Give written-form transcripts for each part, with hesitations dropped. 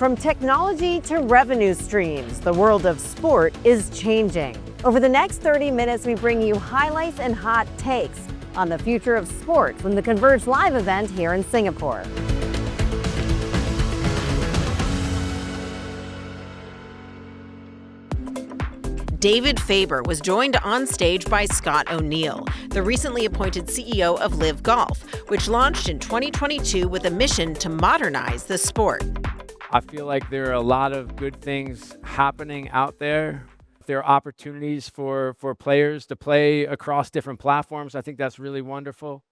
From technology to revenue streams, the world of sport is changing. Over the next 30 minutes, we bring you highlights and hot takes on the future of sport from the CONVERGE live event here in Singapore. David Faber was joined on stage by Scott O'Neill, the recently appointed CEO of LIV Golf, which launched in 2022 with a mission to modernize the sport. I feel like there are a lot of good things happening out there. There are opportunities for players to play across different platforms. I think that's really wonderful.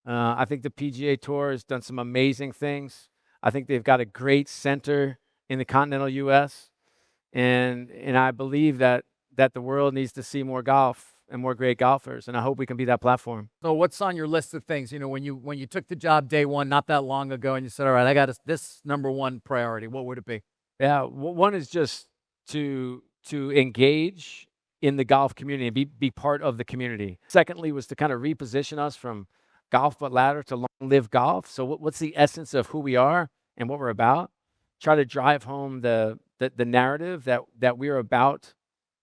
I think the PGA Tour has done some amazing things. I think they've got a great center in the continental U.S. And I believe that the world needs to see more golf and more great golfers, and I hope we can be that platform. So what's on your list of things? You know, when you took the job day one, not that long ago, and you said, all right, I got this number one priority, what would it be? Yeah, one is just to engage in the golf community and be part of the community. Secondly was to kind of reposition us from golf but ladder to long live golf. So what's the essence of who we are and what we're about? Try to drive home the narrative that we're about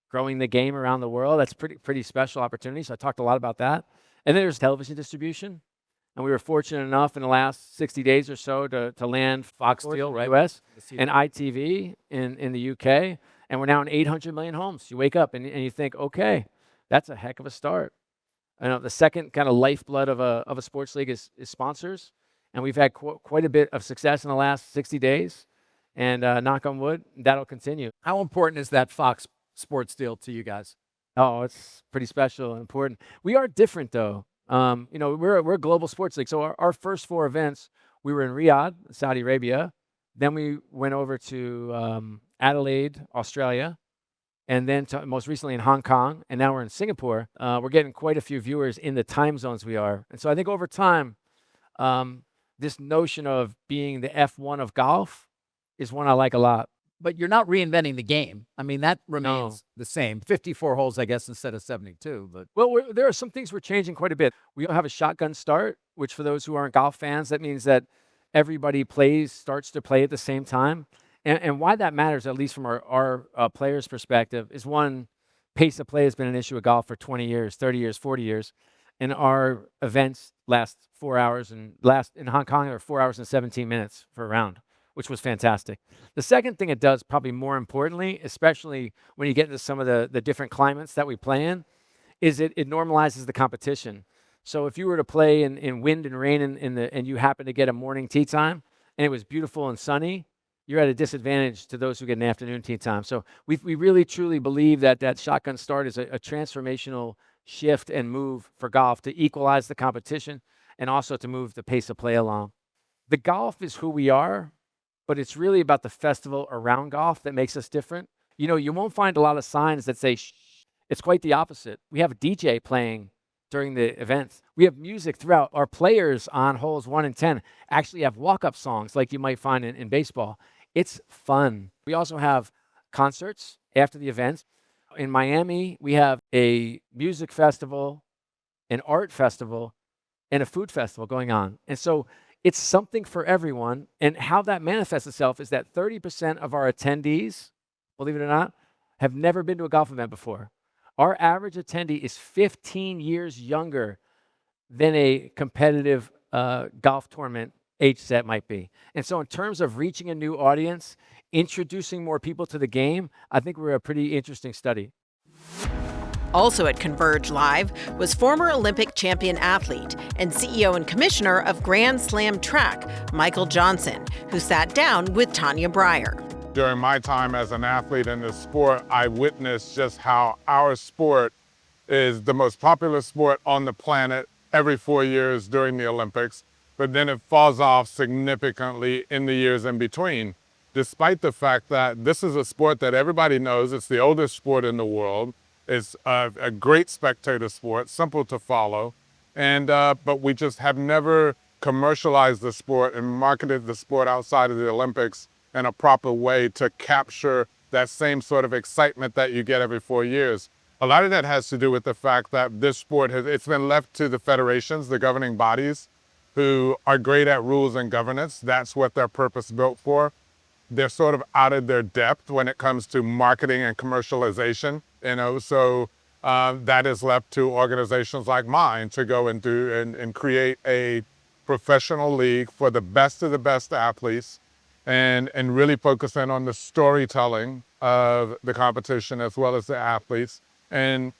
growing the game around the world. That's pretty special opportunity. So I talked a lot about that. And then there's television distribution. And we were fortunate enough in the last 60 days or so to land Fox deal, right? US and ITV in the UK. And we're now in 800 million homes. You wake up and you think, okay, that's a heck of a start. I know the second kind of lifeblood of a sports league is sponsors. And we've had quite a bit of success in the last 60 days. And knock on wood, that'll continue. How important is that Fox sports deal to you guys? Oh, it's pretty special and important. We are different though. You know, we're a global sports league. So our first four events, we were in Riyadh, Saudi Arabia. Then we went over to Adelaide, Australia, and then most recently in Hong Kong. And now we're in Singapore. We're getting quite a few viewers in the time zones we are. And so I think over time, this notion of being the F1 of golf is one I like a lot. But you're not reinventing the game. I mean, that remains the same. 54 holes, I guess, instead of 72. But well, there are some things we're changing quite a bit. We have a shotgun start, which for those who aren't golf fans, that means that everybody starts to play at the same time. And why that matters, at least from our players' perspective, is one, pace of play has been an issue with golf for 20 years, 30 years, 40 years. And our events last 4 hours, and in Hong Kong, are 4 hours and 17 minutes for a round, which was fantastic. The second thing it does, probably more importantly, especially when you get into some of the different climates that we play in, is it normalizes the competition. So if you were to play in wind and rain and you happen to get a morning tee time and it was beautiful and sunny, you're at a disadvantage to those who get an afternoon tee time. So we really truly believe that shotgun start is a transformational shift and move for golf to equalize the competition and also to move the pace of play along. The golf is who we are, but it's really about the festival around golf that makes us different. You know, you won't find a lot of signs that say shh. It's quite the opposite. We have a DJ playing during the events. We have music throughout. Our players on holes 1 and 10 actually have walk-up songs like you might find in baseball. It's fun. We also have concerts after the events. In Miami, we have a music festival, an art festival, and a food festival going on. And so it's something for everyone. And how that manifests itself is that 30% of our attendees, believe it or not, have never been to a golf event before. Our average attendee is 15 years younger than a competitive golf tournament age set might be. And so in terms of reaching a new audience, introducing more people to the game, I think we're a pretty interesting study. Also at CONVERGE Live was former Olympic champion athlete and CEO and commissioner of Grand Slam Track, Michael Johnson, who sat down with Tanya Breyer. During my time as an athlete in this sport, I witnessed just how our sport is the most popular sport on the planet every 4 years during the Olympics, but then it falls off significantly in the years in between, despite the fact that this is a sport that everybody knows. It's the oldest sport in the world. It's a great spectator sport, simple to follow, and but we just have never commercialized the sport and marketed the sport outside of the Olympics in a proper way to capture that same sort of excitement that you get every 4 years. A lot of that has to do with the fact that this sport it's been left to the federations, the governing bodies, who are great at rules and governance. That's what they're purpose built for. they're sort of out of their depth when it comes to marketing and commercialization, so that is left to organizations like mine to go and do and create a professional league for the best of the best athletes and really focus in on the storytelling of the competition as well as the athletes and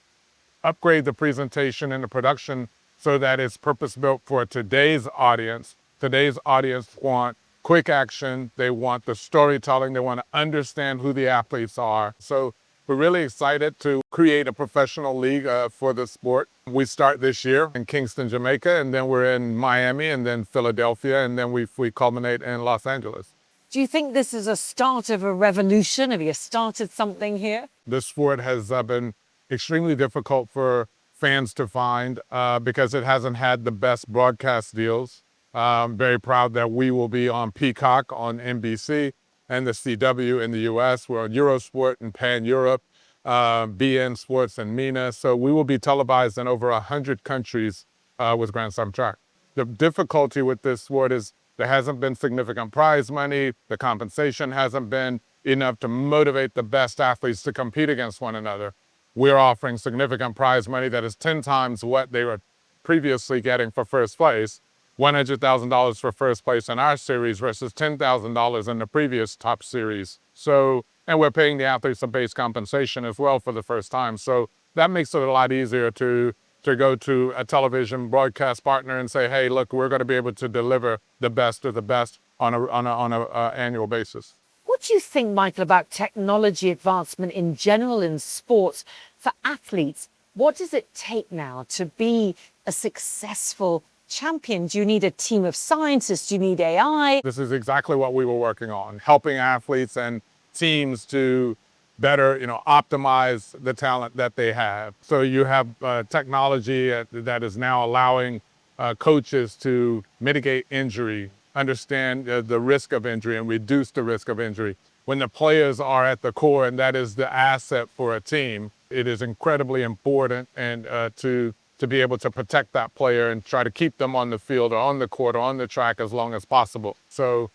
upgrade the presentation and the production so that it's purpose-built for today's audience. Today's audience want quick action, they want the storytelling, they want to understand who the athletes are. So we're really excited to create a professional league for the sport. We start this year in Kingston, Jamaica, and then we're in Miami, and then Philadelphia, and then we culminate in Los Angeles. Do you think this is a start of a revolution? Have you started something here? This sport has been extremely difficult for fans to find because it hasn't had the best broadcast deals. I'm very proud that we will be on Peacock on NBC and the CW in the US. We're on Eurosport and Pan Europe, BN Sports and MENA. So we will be televised in over 100 countries with Grand Slam track. The difficulty with this sport is there hasn't been significant prize money. The compensation hasn't been enough to motivate the best athletes to compete against one another. We're offering significant prize money that is 10 times what they were previously getting for first place. $100,000 for first place in our series versus $10,000 in the previous top series. So, and we're paying the athletes a base compensation as well for the first time. So that makes it a lot easier to go to a television broadcast partner and say, hey, look, we're going to be able to deliver the best of the best on a annual basis. What do you think, Michael, about technology advancement in general in sports for athletes? What does it take now to be a successful champion? Do you need a team of scientists? Do you need AI? This is exactly what we were working on, helping athletes and teams to better, optimize the talent that they have. So you have technology that is now allowing coaches to mitigate injury, understand the risk of injury and reduce the risk of injury. When the players are at the core and that is the asset for a team, it is incredibly important and to be able to protect that player and try to keep them on the field or on the court or on the track as long as possible. So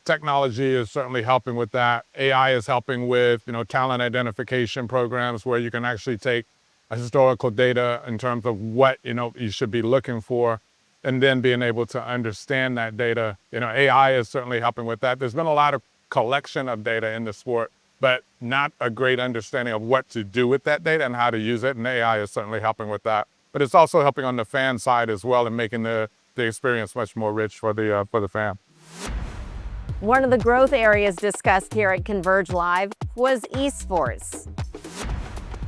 technology is certainly helping with that. AI is helping with, talent identification programs where you can actually take historical data in terms of what, you should be looking for and then being able to understand that data. AI is certainly helping with that. There's been a lot of collection of data in the sport, but not a great understanding of what to do with that data and how to use it. And AI is certainly helping with that. But it's also helping on the fan side as well and making the experience much more rich for the fan. One of the growth areas discussed here at CONVERGE Live was esports.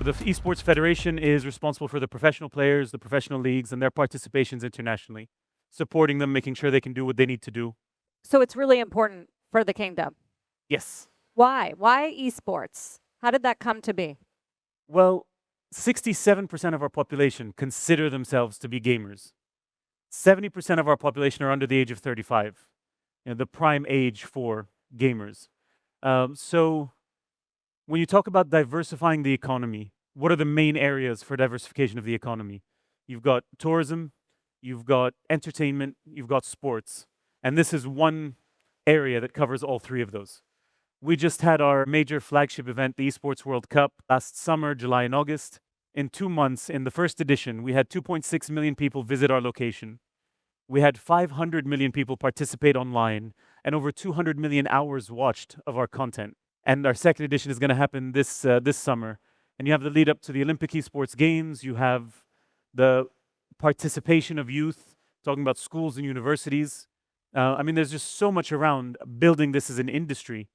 The Esports Federation is responsible for the professional players, the professional leagues, and their participations internationally, supporting them, making sure they can do what they need to do. So it's really important for the kingdom. Yes. Why? Why esports? How did that come to be? Well, 67% of our population consider themselves to be gamers. 70% of our population are under the age of 35, the prime age for gamers. So when you talk about diversifying the economy, what are the main areas for diversification of the economy? You've got tourism, you've got entertainment, you've got sports. And this is one area that covers all three of those. We just had our major flagship event, the Esports World Cup, last summer, July and August. In 2 months, in the first edition, we had 2.6 million people visit our location. We had 500 million people participate online and over 200 million hours watched of our content. And our second edition is going to happen this summer. And you have the lead up to the Olympic Esports Games. You have the participation of youth, talking about schools and universities. There's just so much around building this as an industry.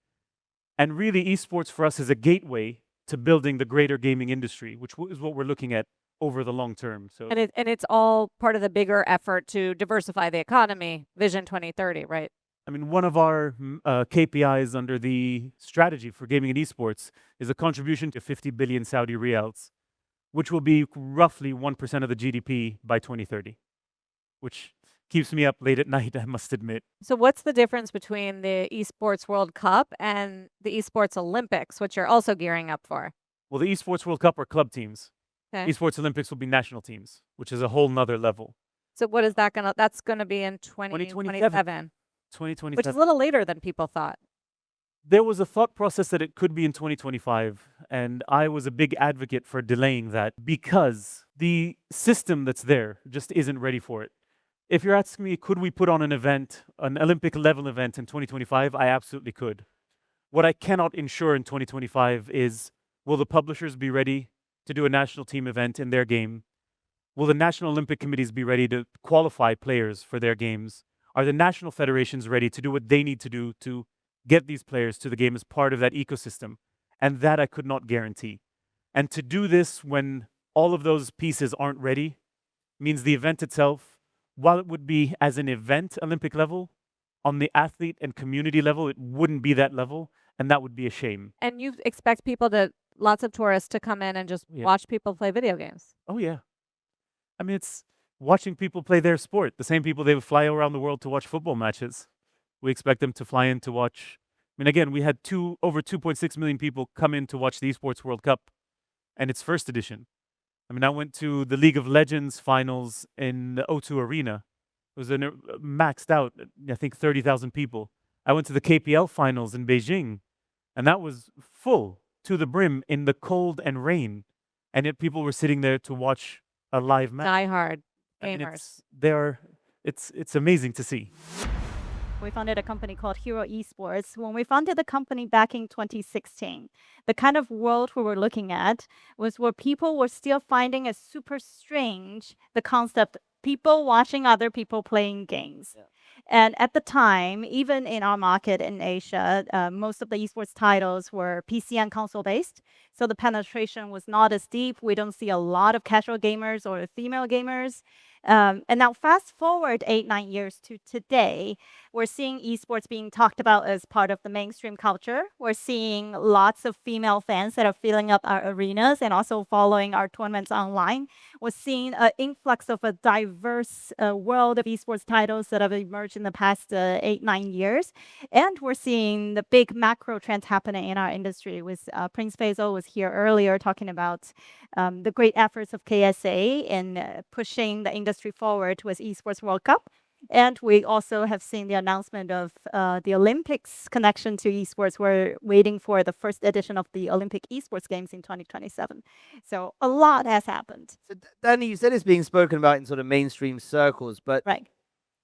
And really, esports for us is a gateway to building the greater gaming industry, which is what we're looking at over the long term. So, and it's all part of the bigger effort to diversify the economy, Vision 2030, right? One of our KPIs under the strategy for gaming and esports is a contribution to 50 billion Saudi riyals, which will be roughly 1% of the GDP by 2030, which keeps me up late at night, I must admit. So what's the difference between the Esports World Cup and the Esports Olympics, which you're also gearing up for? Well, the Esports World Cup are club teams. Okay. Esports Olympics will be national teams, which is a whole nother level. So what is that that's going to be in 2027? 2027. Which is a little later than people thought. There was a thought process that it could be in 2025, and I was a big advocate for delaying that because the system that's there just isn't ready for it. If you're asking me, could we put on an event, an Olympic level event in 2025? I absolutely could. What I cannot ensure in 2025 is, will the publishers be ready to do a national team event in their game? Will the National Olympic Committees be ready to qualify players for their games? Are the national federations ready to do what they need to do to get these players to the game as part of that ecosystem? And that I could not guarantee. And to do this when all of those pieces aren't ready means the event itself, while it would be as an event Olympic level, on the athlete and community level, it wouldn't be that level, and that would be a shame. And you expect lots of tourists to come in and just watch people play video games. Oh, yeah. I mean, it's watching people play their sport. The same people they would fly around the world to watch football matches. We expect them to fly in to watch. I mean, again, we had over 2.6 million people come in to watch the Esports World Cup and its first edition. I mean, I went to the League of Legends finals in the O2 Arena. It was maxed out, I think 30,000 people. I went to the KPL finals in Beijing, and that was full to the brim in the cold and rain. And yet people were sitting there to watch a live match. Die-hard I mean, gamers. it's amazing to see. We founded a company called Hero Esports. When we founded the company back in 2016, the kind of world we were looking at was where people were still finding it super strange, the concept people watching other people playing games. And at the time, even in our market in Asia, most of the esports titles were PC and console based. So the penetration was not as deep. We don't see a lot of casual gamers or female gamers. And now fast forward 8-9 years to today, we're seeing esports being talked about as part of the mainstream culture. We're seeing lots of female fans that are filling up our arenas and also following our tournaments online. We're seeing an influx of a diverse world of esports titles that have emerged in the past 8-9 years. And we're seeing the big macro trends happening in our industry. With Prince Faisal was here earlier talking about the great efforts of KSA in pushing the industry forward with Esports World Cup. And we also have seen the announcement of the Olympics connection to esports. We're waiting for the first edition of the Olympic Esports Games in 2027. So a lot has happened. So Danny, you said it's being spoken about in sort of mainstream circles, but Right.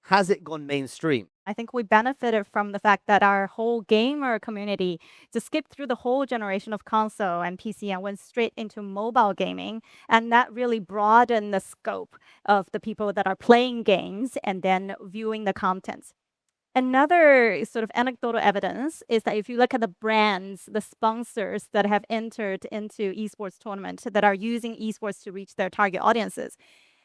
has it gone mainstream? I think we benefited from the fact that our whole gamer community just skipped through the whole generation of console and PC and went straight into mobile gaming. And that really broadened the scope of the people that are playing games and then viewing the contents. Another sort of anecdotal evidence is that if you look at the brands, the sponsors that have entered into esports tournaments that are using esports to reach their target audiences,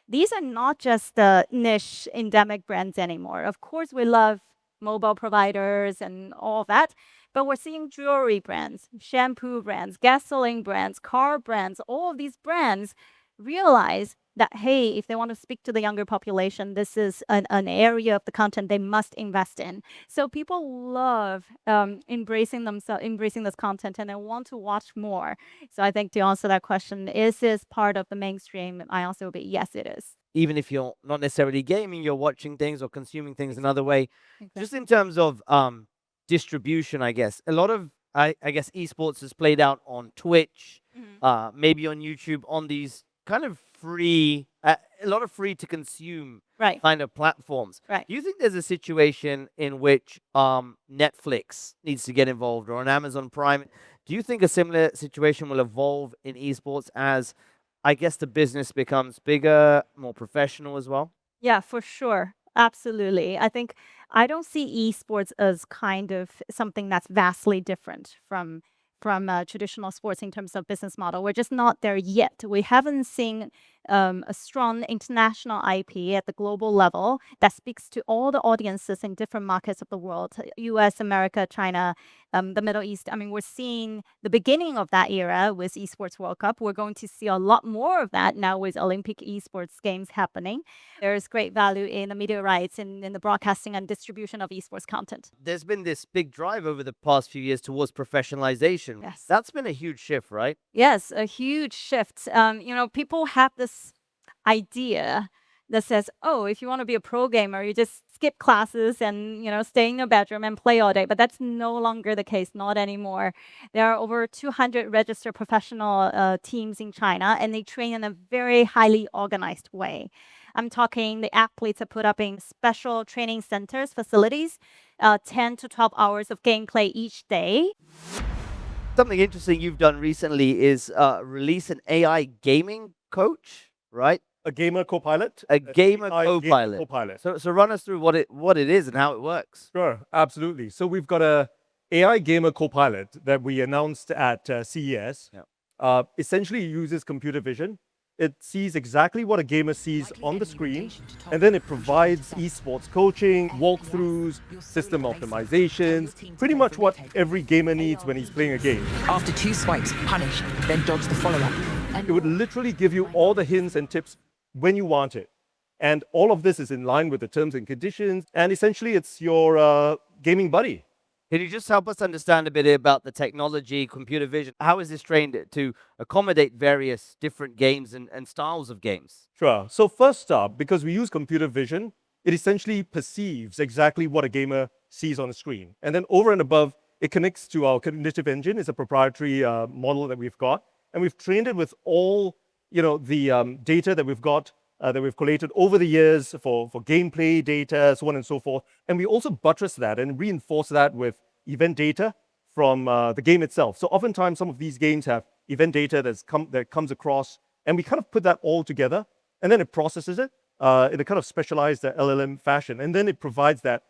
these are not just the niche endemic brands anymore. Of course, we love mobile providers and all of that, but we're seeing jewelry brands, shampoo brands, gasoline brands, car brands, all of these brands realize that, hey, if they want to speak to the younger population, this is an area of the content they must invest in. So people love embracing this content, and they want to watch more. So I think to answer that question, is this part of the mainstream? I also would be, yes, it is. Even if you're not necessarily gaming, you're watching things or consuming things another way. Exactly. Just in terms of distribution, I guess. A lot of, I guess, esports is played out on Twitch, maybe on YouTube, on these kind of free, a lot of free to consume Right. kind of platforms. Right. Do you think there's a situation in which Netflix needs to get involved, or on Amazon Prime? Do you think a similar situation will evolve in esports as, I guess, the business becomes bigger, more professional as well? Yeah, for sure. Absolutely. I think I don't see esports as kind of something that's vastly different from traditional sports in terms of business model. We're just not there yet. We haven't seen a strong international IP at the global level that speaks to all the audiences in different markets of the world, US, America, China, the Middle East. I mean, we're seeing the beginning of that era with Esports World Cup. We're going to see a lot more of that now with Olympic Esports Games happening. There's great value in the media rights and in the broadcasting and distribution of esports content. There's been this big drive over the past few years towards professionalization. Yes. That's been a huge shift, right? Yes, a huge shift. People have this idea that says, oh, if you want to be a pro gamer, you just skip classes and stay in your bedroom and play all day. But that's no longer the case, not anymore. There are over 200 registered professional teams in China, and they train in a very highly organized way. I'm talking the athletes are put up in special training centers, facilities, 10 to 12 hours of gameplay each day. Something interesting you've done recently is release an AI gaming coach, right? A gamer co-pilot. A gamer AI co-pilot. co-pilot. So run us through what it is and how it works. Sure, absolutely. So we've got a AI gamer co-pilot that we announced at CES. Yeah. Essentially uses computer vision. It sees exactly what a gamer sees on the screen, and then it provides esports coaching, walkthroughs, system optimizations, pretty much what every gamer needs when he's playing a game. After 2 swipes, punish, then dodge the follow-up. It would literally give you all the hints and tips when you want it. And all of this is in line with the terms and conditions, and essentially it's your gaming buddy. Can you just help us understand a bit about the technology, computer vision? How is this trained to accommodate various different games and styles of games? Sure. So first up, because we use computer vision, it essentially perceives exactly what a gamer sees on the screen. And then over and above, it connects to our cognitive engine. It's a proprietary model that we've got. And we've trained it with all the data that we've got, that we've collated over the years for gameplay data, so on and so forth. And we also buttress that and reinforce that with event data from the game itself. So oftentimes some of these games have event data that comes across, and we kind of put that all together, and then it processes it in a kind of specialized LLM fashion. And then it provides that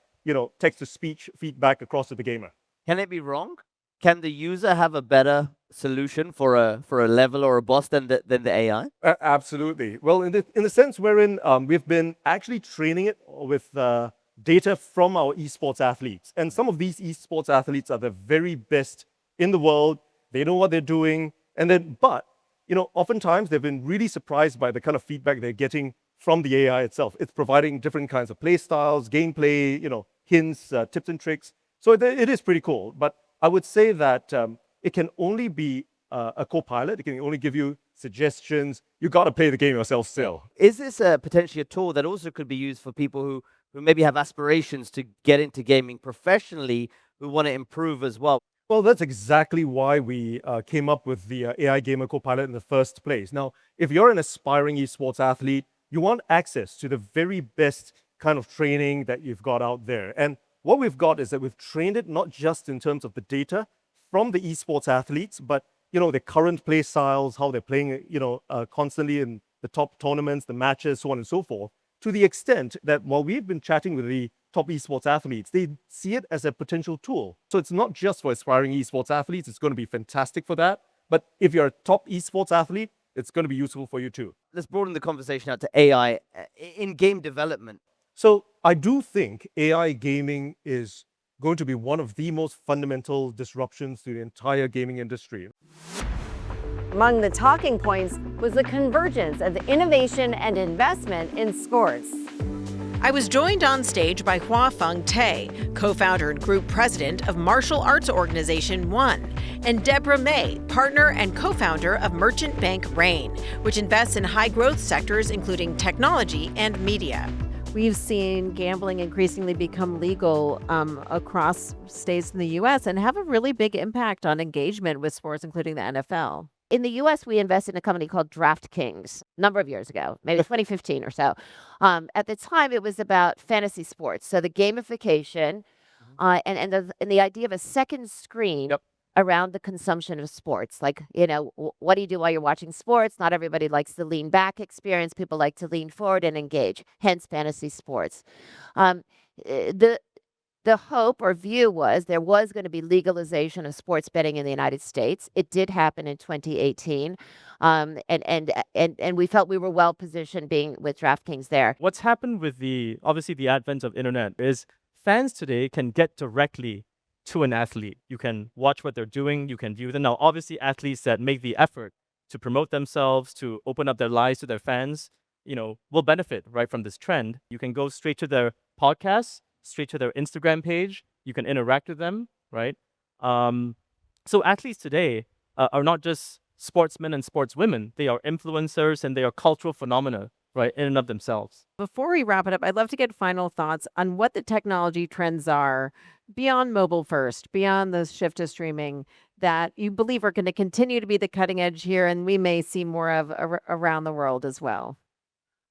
text-to-speech feedback across to the gamer. Can it be wrong? Can the user have a better solution for a level or a boss than the AI? Absolutely. Well, in the sense wherein we've been actually training it with data from our esports athletes. And some of these esports athletes are the very best in the world. They know what they're doing. But oftentimes they've been really surprised by the kind of feedback they're getting from the AI itself. It's providing different kinds of play styles, gameplay, hints, tips and tricks. So it is pretty cool. But I would say that it can only be a co-pilot. It can only give you suggestions. You got to play the game yourself still. Is this potentially a tool that also could be used for people who maybe have aspirations to get into gaming professionally, who want to improve as well? Well, that's exactly why we came up with the AI Gamer Copilot in the first place. Now, if you're an aspiring esports athlete, you want access to the very best kind of training that you've got out there. And what we've got is that we've trained it not just in terms of the data from the esports athletes, but their current play styles, how they're playing, constantly in the top tournaments, the matches, so on and so forth, to the extent that while we've been chatting with the top esports athletes, they see it as a potential tool. So it's not just for aspiring esports athletes. It's going to be fantastic for that. But if you're a top esports athlete, it's going to be useful for you too. Let's broaden the conversation out to AI in game development. So I do think AI gaming is going to be one of the most fundamental disruptions to the entire gaming industry. Among the talking points was the convergence of innovation and investment in sports. I was joined on stage by Hua-Feng Tay, co-founder and group president of martial arts organization One, and Deborah May, partner and co-founder of merchant bank Rain, which invests in high-growth sectors including technology and media. We've seen gambling increasingly become legal across states in the U.S. and have a really big impact on engagement with sports, including the NFL. In the U.S., we invested in a company called DraftKings a number of years ago, maybe 2015 or so. At the time, it was about fantasy sports. So the gamification and the idea of a second screen around the consumption of sports. Like, what do you do while you're watching sports? Not everybody likes the lean back experience. People like to lean forward and engage, hence fantasy sports. The hope or view was there was going to be legalization of sports betting in the United States. It did happen in 2018, and we felt we were well positioned being with DraftKings there. What's happened with obviously the advent of internet is fans today can get directly to an athlete. You can watch what they're doing. You can view them. Now, obviously, athletes that make the effort to promote themselves, to open up their lives to their fans, will benefit right from this trend. You can go straight to their podcasts, straight to their Instagram page. You can interact with them, right? So athletes today are not just sportsmen and sportswomen. They are influencers and they are cultural phenomena right, in and of themselves. Before we wrap it up, I'd love to get final thoughts on what the technology trends are beyond mobile first, beyond the shift to streaming that you believe are going to continue to be the cutting edge here and we may see more of around the world as well.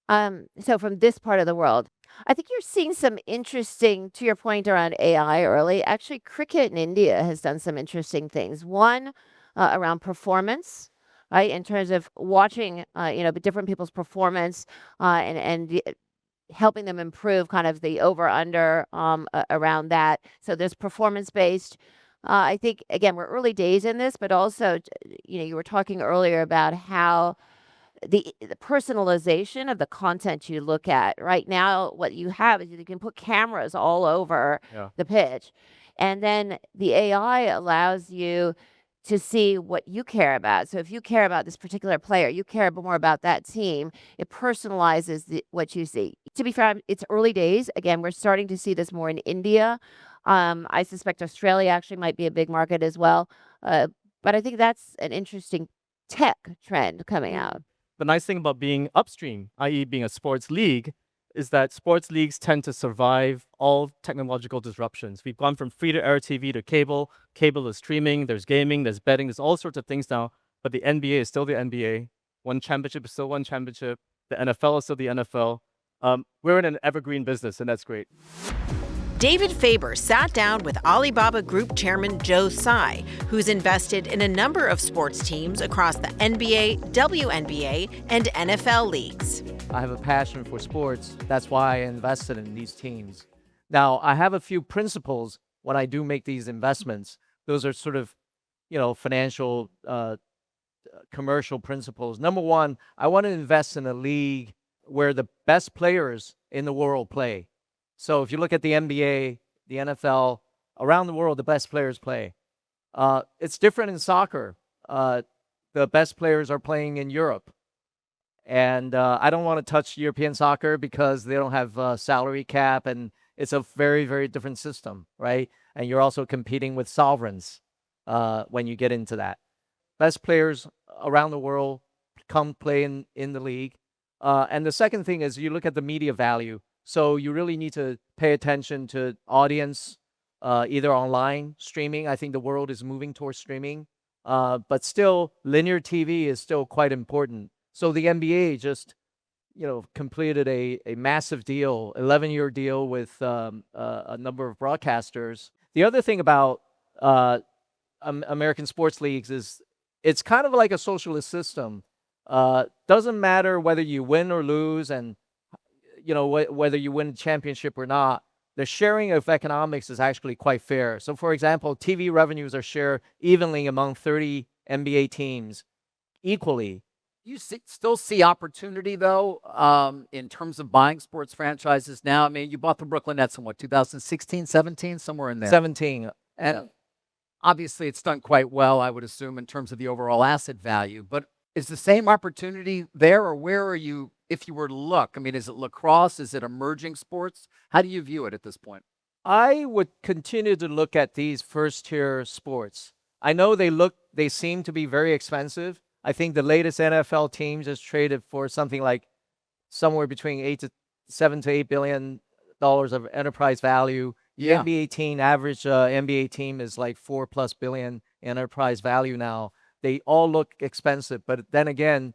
So from this part of the world, I think you're seeing some interesting, to your point around AI early. Actually, cricket in India has done some interesting things. One around performance, right? In terms of watching, different people's performance and helping them improve kind of the over under around that. So there's performance based. I think again we're early days in this, but also you were talking earlier about how the personalization of the content you look at. Right now, what you have is you can put cameras all over the pitch, and then the AI allows you to see what you care about. So if you care about this particular player, you care more about that team, it personalizes what you see. To be fair, it's early days. Again, we're starting to see this more in India. I suspect Australia actually might be a big market as well. But I think that's an interesting tech trend coming out. The nice thing about being upstream, i.e. being a sports league, is that sports leagues tend to survive all technological disruptions. We've gone from free-to-air TV to cable. Cable is streaming, there's gaming, there's betting, there's all sorts of things now. But the NBA is still the NBA. One championship is still one championship. The NFL is still the NFL. We're in an evergreen business, and that's great. David Faber sat down with Alibaba Group Chairman Joe Tsai, who's invested in a number of sports teams across the NBA, WNBA, and NFL leagues. I have a passion for sports. That's why I invested in these teams. Now, I have a few principles when I do make these investments. Those are sort of, financial, commercial principles. Number one, I want to invest in a league where the best players in the world play. So if you look at the NBA, the NFL, around the world, the best players play. It's different in soccer. The best players are playing in Europe. And I don't want to touch European soccer because they don't have salary cap, and it's a very, very different system, right? And you're also competing with sovereigns when you get into that. Best players around the world come play in the league. And the second thing is you look at the media value. So you really need to pay attention to audience, either online, streaming. I think the world is moving towards streaming. But still, linear TV is still quite important. So the NBA just, completed a massive deal, 11-year deal with a number of broadcasters. The other thing about American sports leagues is it's kind of like a socialist system. Doesn't matter whether you win or lose, and whether you win a championship or not, the sharing of economics is actually quite fair. So, for example, TV revenues are shared evenly among 30 NBA teams, equally. You still see opportunity, though, in terms of buying sports franchises now? I mean, you bought the Brooklyn Nets in what, 2016, 17, somewhere in there? 17. And obviously, it's done quite well, I would assume, in terms of the overall asset value. But is the same opportunity there, or where are you, if you were to look? I mean, is it lacrosse? Is it emerging sports? How do you view it at this point? I would continue to look at these first-tier sports. I know they seem to be very expensive. I think the latest NFL team just traded for something like somewhere between $7 to $8 billion of enterprise value. The NBA team, average NBA team is like $4+ billion enterprise value now. They all look expensive, but then again,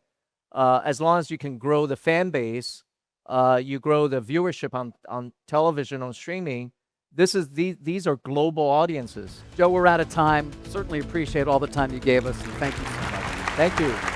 as long as you can grow the fan base, you grow the viewership on television, on streaming. These are global audiences. Joe, we're out of time. Certainly appreciate all the time you gave us. Thank you so much. Thank you.